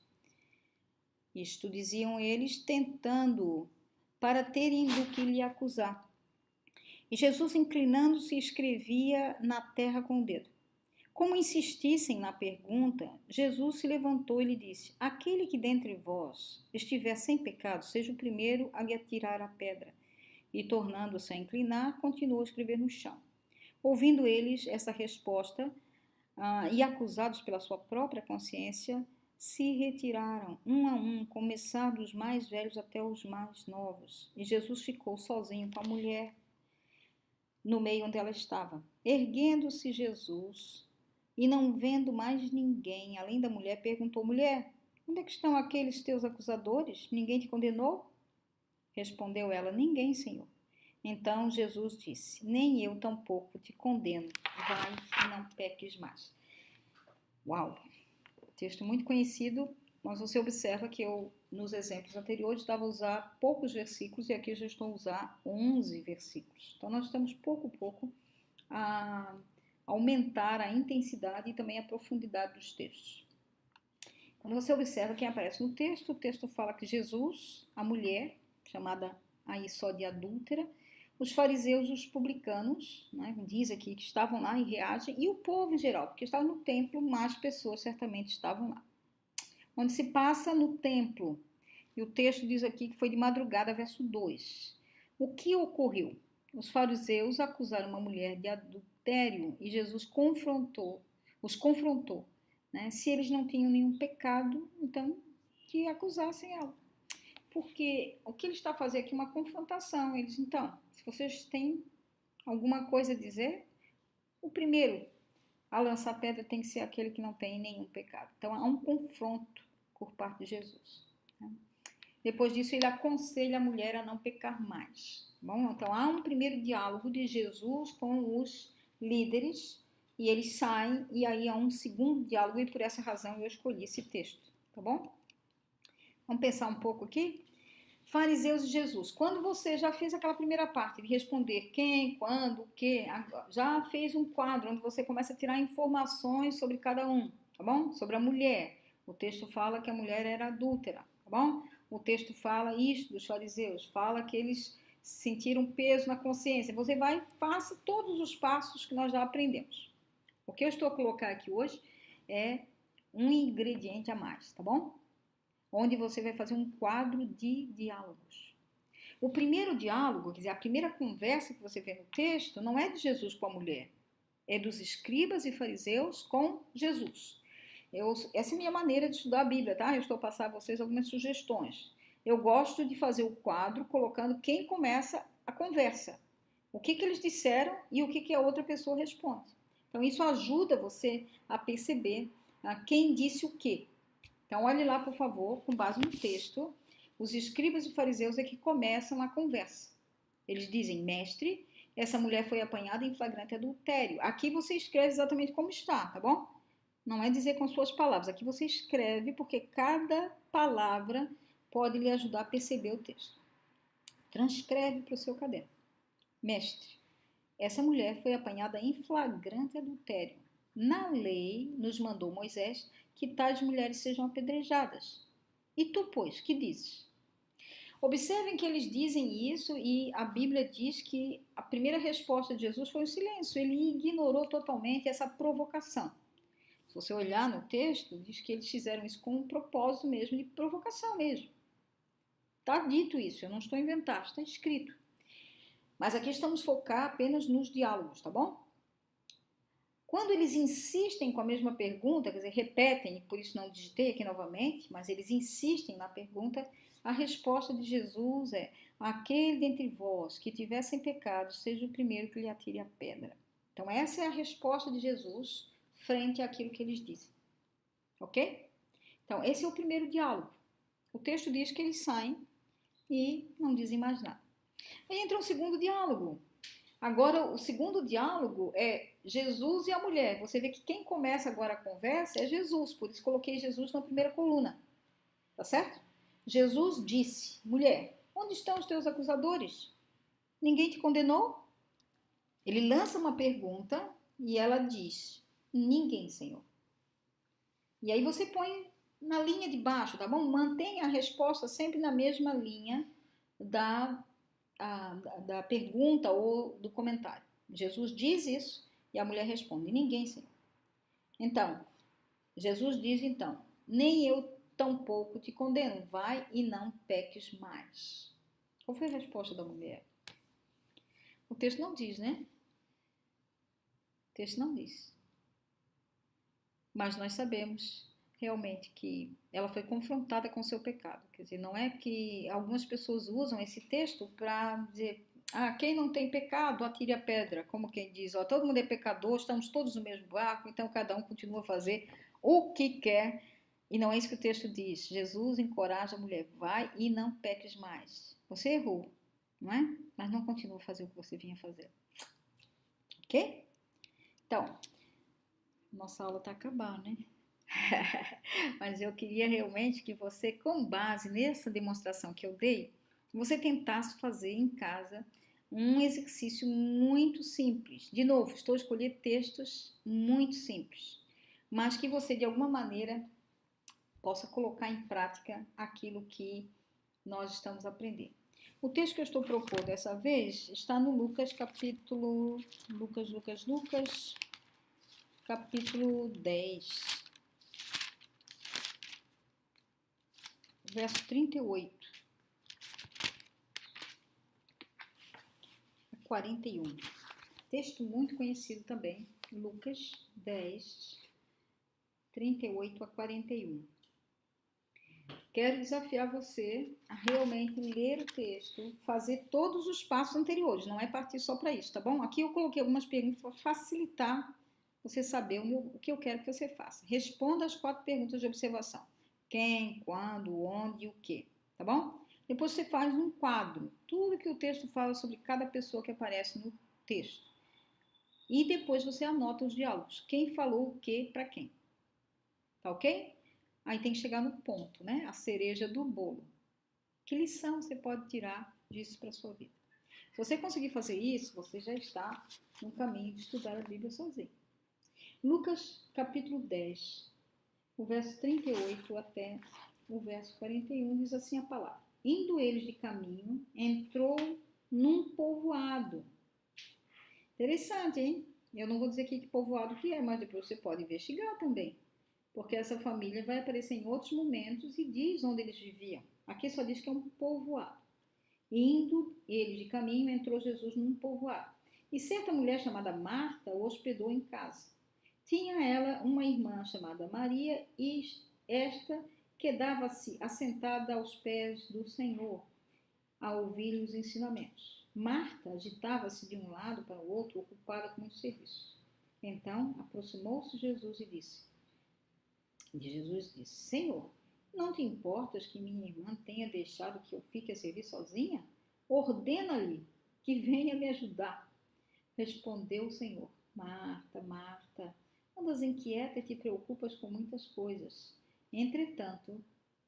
Isto diziam eles, tentando-o, para terem do que lhe acusar. E Jesus, inclinando-se, escrevia na terra com o dedo. Como insistissem na pergunta, Jesus se levantou e lhe disse, aquele que dentre vós estiver sem pecado, seja o primeiro a lhe atirar a pedra. E, tornando-se a inclinar, continuou a escrever no chão. Ouvindo eles essa resposta, e acusados pela sua própria consciência, se retiraram, um a um, começando dos mais velhos até os mais novos. E Jesus ficou sozinho com a mulher no meio onde ela estava. Erguendo-se Jesus e não vendo mais ninguém, além da mulher, perguntou, mulher, onde é que estão aqueles teus acusadores? Ninguém te condenou? Respondeu ela, ninguém, Senhor. Então Jesus disse, nem eu tampouco te condeno, vai e não peques mais. Uau! Texto muito conhecido, mas você observa que eu, nos exemplos anteriores, estava a usar poucos versículos e aqui eu já estou a usar 11 versículos. Então, nós estamos pouco a pouco a aumentar a intensidade e também a profundidade dos textos. Quando você observa quem aparece no texto, o texto fala que Jesus, a mulher, chamada aí só de adúltera, os fariseus e os publicanos, né, diz aqui que estavam lá e reagem, e o povo em geral, porque estava no templo, mais pessoas certamente estavam lá. Onde se passa no templo, e o texto diz aqui que foi de madrugada, verso 2. O que ocorreu? Os fariseus acusaram uma mulher de adultério e Jesus os confrontou. Né? Se eles não tinham nenhum pecado, então que acusassem ela. Porque o que ele está fazendo aqui é uma confrontação. Eles, então, se vocês têm alguma coisa a dizer, o primeiro a lançar pedra tem que ser aquele que não tem nenhum pecado. Então, há um confronto por parte de Jesus. Depois disso, ele aconselha a mulher a não pecar mais. Bom, então, há um primeiro diálogo de Jesus com os líderes, e eles saem, e aí há um segundo diálogo, e por essa razão eu escolhi esse texto, tá bom? Vamos pensar um pouco aqui? Fariseus e Jesus. Quando você já fez aquela primeira parte de responder quem, quando, o que, já fez um quadro onde você começa a tirar informações sobre cada um, tá bom? Sobre a mulher. O texto fala que a mulher era adúltera, tá bom? O texto fala isto dos fariseus, fala que eles sentiram peso na consciência. Você vai e faça todos os passos que nós já aprendemos. O que eu estou a colocar aqui hoje é um ingrediente a mais, tá bom? Onde você vai fazer um quadro de diálogos. O primeiro diálogo, quer dizer, a primeira conversa que você vê no texto, não é de Jesus com a mulher, é dos escribas e fariseus com Jesus. Essa é a minha maneira de estudar a Bíblia, tá? Eu estou a passar a vocês algumas sugestões. Eu gosto de fazer o quadro colocando quem começa a conversa, o que eles disseram e o que a outra pessoa responde. Então, isso ajuda você a perceber quem disse o quê. Então, olhe lá, por favor, com base no texto, os escribas e fariseus é que começam a conversa. Eles dizem, mestre, essa mulher foi apanhada em flagrante adultério. Aqui você escreve exatamente como está, tá bom? Não é dizer com suas palavras. Aqui você escreve porque cada palavra pode lhe ajudar a perceber o texto. Transcreve para o seu caderno. Mestre, essa mulher foi apanhada em flagrante adultério. Na lei, nos mandou Moisés que tais mulheres sejam apedrejadas. E tu, pois, que dizes? Observem que eles dizem isso e a Bíblia diz que a primeira resposta de Jesus foi o silêncio. Ele ignorou totalmente essa provocação. Se você olhar no texto, diz que eles fizeram isso com um propósito mesmo, de provocação mesmo. Está dito isso, eu não estou inventando, está escrito. Mas aqui estamos focar apenas nos diálogos, tá bom? Quando eles insistem com a mesma pergunta, quer dizer, repetem, e por isso não digitei aqui novamente, mas eles insistem na pergunta, a resposta de Jesus é: aquele dentre vós que tiver sem pecado, seja o primeiro que lhe atire a pedra. Então, essa é a resposta de Jesus frente àquilo que eles dizem. Ok? Então, esse é o primeiro diálogo. O texto diz que eles saem e não dizem mais nada. Aí entra um segundo diálogo. Agora, o segundo diálogo é Jesus e a mulher. Você vê que quem começa agora a conversa é Jesus, por isso coloquei Jesus na primeira coluna. Tá certo? Jesus disse: mulher, onde estão os teus acusadores? Ninguém te condenou? Ele lança uma pergunta e ela diz: ninguém, Senhor. E aí você põe na linha de baixo, tá bom? Mantenha a resposta sempre na mesma linha da pergunta ou do comentário. Jesus diz isso e a mulher responde: ninguém, Senhor. Então, Jesus diz então: nem eu tampouco te condeno, vai e não peques mais. Qual foi a resposta da mulher? O texto não diz, né? O texto não diz. Mas nós sabemos realmente que ela foi confrontada com o seu pecado. Quer dizer, não é que algumas pessoas usam esse texto para dizer: quem não tem pecado, atire a pedra. Como quem diz: todo mundo é pecador, estamos todos no mesmo barco, então cada um continua a fazer o que quer. E não é isso que o texto diz. Jesus encoraja a mulher: vai e não peques mais. Você errou, não é? Mas não continua a fazer o que você vinha fazer. Ok? Então, nossa aula está acabando, né? Mas eu queria realmente que você, com base nessa demonstração que eu dei, você tentasse fazer em casa um exercício muito simples. De novo, estou a escolher textos muito simples, mas que você, de alguma maneira, possa colocar em prática aquilo que nós estamos aprendendo. O texto que eu estou propondo dessa vez está no Lucas, capítulo... Lucas, capítulo 10. Verso 38 a 41. Texto muito conhecido também, Lucas 10, 38 a 41. quero desafiar você a realmente ler o texto, fazer todos os passos anteriores, não é partir só para isso, tá bom? Aqui eu coloquei algumas perguntas para facilitar você saber o que eu quero que você faça. Responda as 4 perguntas de observação. Quem, quando, onde e o que, tá bom? Depois você faz um quadro, tudo que o texto fala sobre cada pessoa que aparece no texto. E depois você anota os diálogos, quem falou o que para quem, tá ok? Aí tem que chegar no ponto, né? A cereja do bolo. Que lição você pode tirar disso para a sua vida? Se você conseguir fazer isso, você já está no caminho de estudar a Bíblia sozinho. Lucas capítulo 10, o verso 38 até o verso 41 diz assim a palavra. Indo eles de caminho, entrou num povoado. Interessante, hein? Eu não vou dizer aqui que povoado que é, mas depois você pode investigar também. Porque essa família vai aparecer em outros momentos e diz onde eles viviam. Aqui só diz que é um povoado. Indo eles de caminho, entrou Jesus num povoado. E certa mulher chamada Marta o hospedou em casa. Tinha ela uma irmã chamada Maria e esta quedava-se assentada aos pés do Senhor a ouvir os ensinamentos. Marta agitava-se de um lado para o outro, ocupada com os serviços. Então aproximou-se Jesus disse, Senhor, não te importas que minha irmã tenha deixado que eu fique a servir sozinha? Ordena-lhe que venha me ajudar. Respondeu o Senhor, Marta, Marta, andas inquieta e te preocupas com muitas coisas. Entretanto,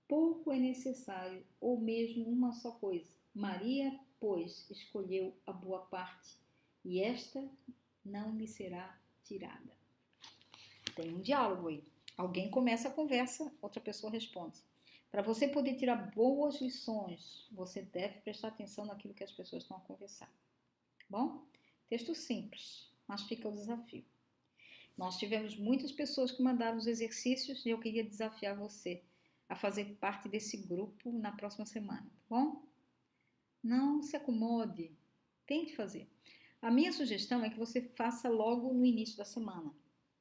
pouco é necessário, ou mesmo uma só coisa. Maria, pois, escolheu a boa parte, e esta não lhe será tirada. Tem um diálogo aí. Alguém começa a conversa, outra pessoa responde. Para você poder tirar boas lições, você deve prestar atenção naquilo que as pessoas estão a conversar. Bom? Texto simples, mas fica o desafio. Nós tivemos muitas pessoas que mandaram os exercícios e eu queria desafiar você a fazer parte desse grupo na próxima semana, tá bom? Não se acomode, tente fazer. A minha sugestão é que você faça logo no início da semana,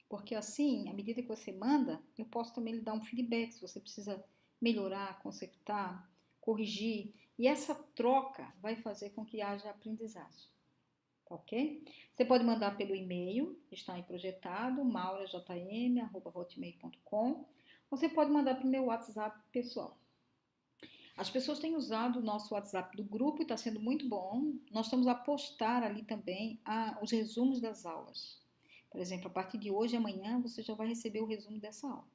porque assim, à medida que você manda, eu posso também lhe dar um feedback se você precisa melhorar, consertar, corrigir, e essa troca vai fazer com que haja aprendizagem. Tá ok? Você pode mandar pelo e-mail, está aí projetado, maurajm@hotmail.com. Você pode mandar para o meu WhatsApp pessoal. As pessoas têm usado o nosso WhatsApp do grupo e está sendo muito bom. Nós estamos a postar ali também os resumos das aulas. Por exemplo, a partir de hoje e amanhã você já vai receber o resumo dessa aula.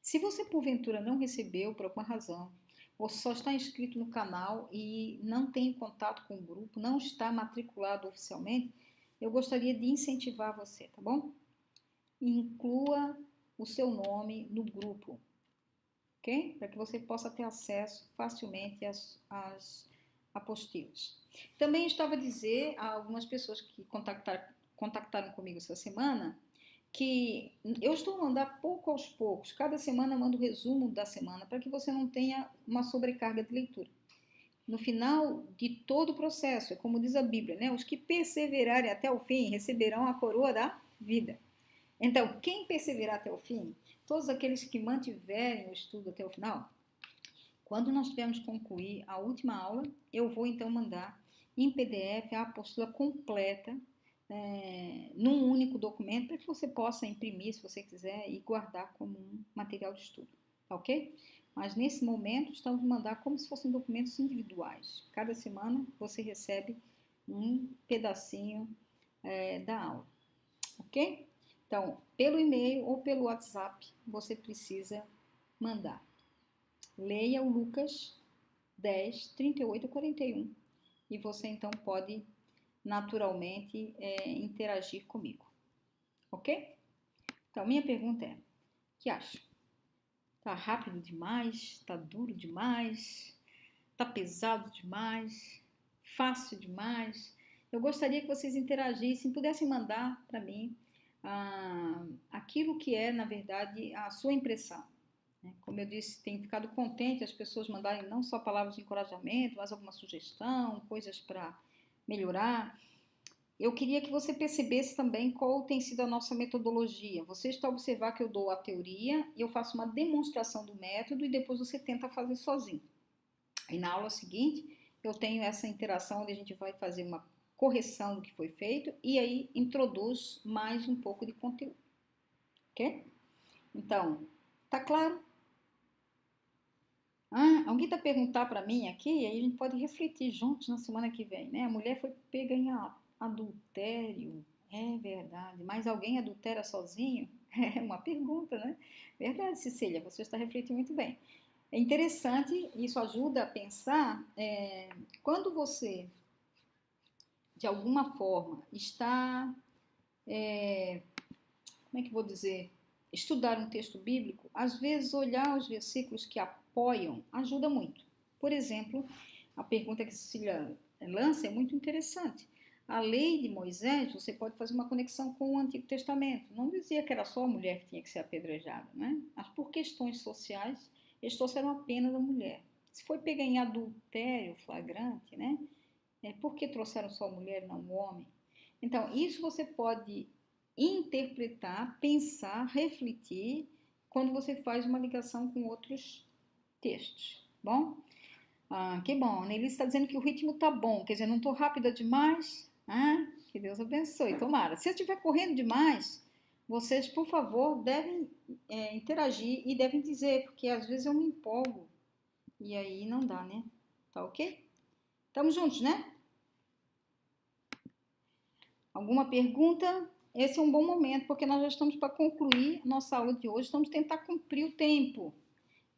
Se você porventura não recebeu por alguma razão, ou só está inscrito no canal e não tem contato com o grupo, não está matriculado oficialmente, eu gostaria de incentivar você, tá bom? Inclua o seu nome no grupo, ok? Para que você possa ter acesso facilmente às apostilas. Também estava a dizer a algumas pessoas que contactaram comigo essa semana que eu estou a mandar pouco aos poucos. Cada semana eu mando o resumo da semana para que você não tenha uma sobrecarga de leitura. No final de todo o processo, é como diz a Bíblia, né? Os que perseverarem até o fim receberão a coroa da vida. Então, quem perseverar até o fim, todos aqueles que mantiverem o estudo até o final, quando nós tivermos concluir a última aula, eu vou então mandar em PDF a apostila completa num único documento para que você possa imprimir, se você quiser, e guardar como um material de estudo, tá ok? Mas nesse momento estamos a mandar como se fossem documentos individuais. Cada semana você recebe um pedacinho da aula, ok? Então, pelo e-mail ou pelo WhatsApp, você precisa mandar. Leia o Lucas 10, 38 a 41 e você então pode naturalmente interagir comigo, ok? Então, minha pergunta é, o que acha? Tá rápido demais? Tá duro demais? Tá pesado demais? Fácil demais? Eu gostaria que vocês interagissem, pudessem mandar para mim aquilo que é, na verdade, a sua impressão. Como eu disse, tenho ficado contente as pessoas mandarem não só palavras de encorajamento, mas alguma sugestão, coisas para melhorar. eu queria que você percebesse também qual tem sido a nossa metodologia. Você está a observar que eu dou a teoria, eu faço uma demonstração do método e depois você tenta fazer sozinho. E na aula seguinte, eu tenho essa interação onde a gente vai fazer uma correção do que foi feito e aí introduz mais um pouco de conteúdo, ok? Então, tá claro? Alguém está perguntar para mim aqui, aí a gente pode refletir juntos na semana que vem, né? A mulher foi pega em adultério, é verdade, mas alguém adultera sozinho? É uma pergunta, né? Verdade, Cecília, você está refletindo muito bem. É interessante, isso ajuda a pensar, quando você, de alguma forma, está, como é que vou dizer, estudar um texto bíblico, às vezes olhar os versículos que apoiam ajuda muito. Por exemplo, a pergunta que a Cecília lança é muito interessante. A lei de Moisés, você pode fazer uma conexão com o Antigo Testamento. Não dizia que era só a mulher que tinha que ser apedrejada, né? Mas por questões sociais, eles trouxeram a pena da mulher. Se foi pegar em adultério flagrante, né? Por que trouxeram só a mulher e não o homem? Então, isso você pode interpretar, pensar, refletir quando você faz uma ligação com outros textos. Bom? Que bom. A Nelly está dizendo que o ritmo tá bom, quer dizer, não estou rápida demais. Que Deus abençoe, tomara. Se eu estiver correndo demais, vocês, por favor, devem interagir e devem dizer, porque às vezes eu me empolgo e aí não dá, né? Tá ok? Estamos juntos, né? Alguma pergunta? Esse é um bom momento, porque nós já estamos para concluir a nossa aula de hoje, estamos tentar cumprir o tempo.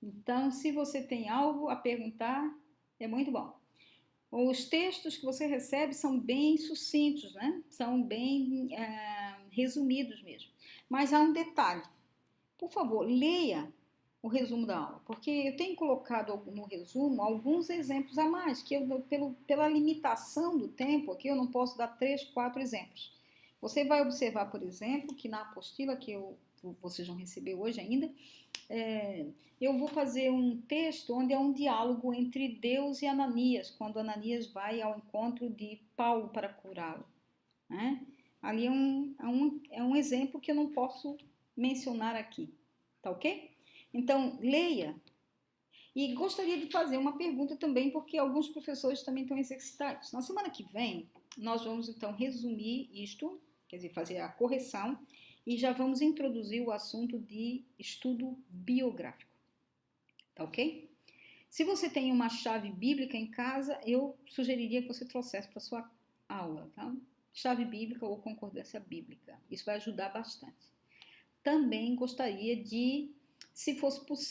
Então, se você tem algo a perguntar, é muito bom. Os textos que você recebe são bem sucintos, né? São bem resumidos mesmo. Mas há um detalhe. Por favor, leia o resumo da aula, porque eu tenho colocado no resumo alguns exemplos a mais, que eu, pela limitação do tempo aqui, eu não posso dar 3, 4 exemplos. Você vai observar, por exemplo, que na apostila que vocês vão receber hoje ainda, eu vou fazer um texto onde é um diálogo entre Deus e Ananias, quando Ananias vai ao encontro de Paulo para curá-lo. Né? Ali é um exemplo que eu não posso mencionar aqui, tá ok? Então, leia. E gostaria de fazer uma pergunta também, porque alguns professores também estão exercitados. Na semana que vem, nós vamos então resumir isto, quer dizer, fazer a correção, e já vamos introduzir o assunto de estudo biográfico. Tá ok? Se você tem uma chave bíblica em casa, eu sugeriria que você trouxesse para sua aula, tá? Chave bíblica ou concordância bíblica. Isso vai ajudar bastante. Também gostaria de, se fosse possível,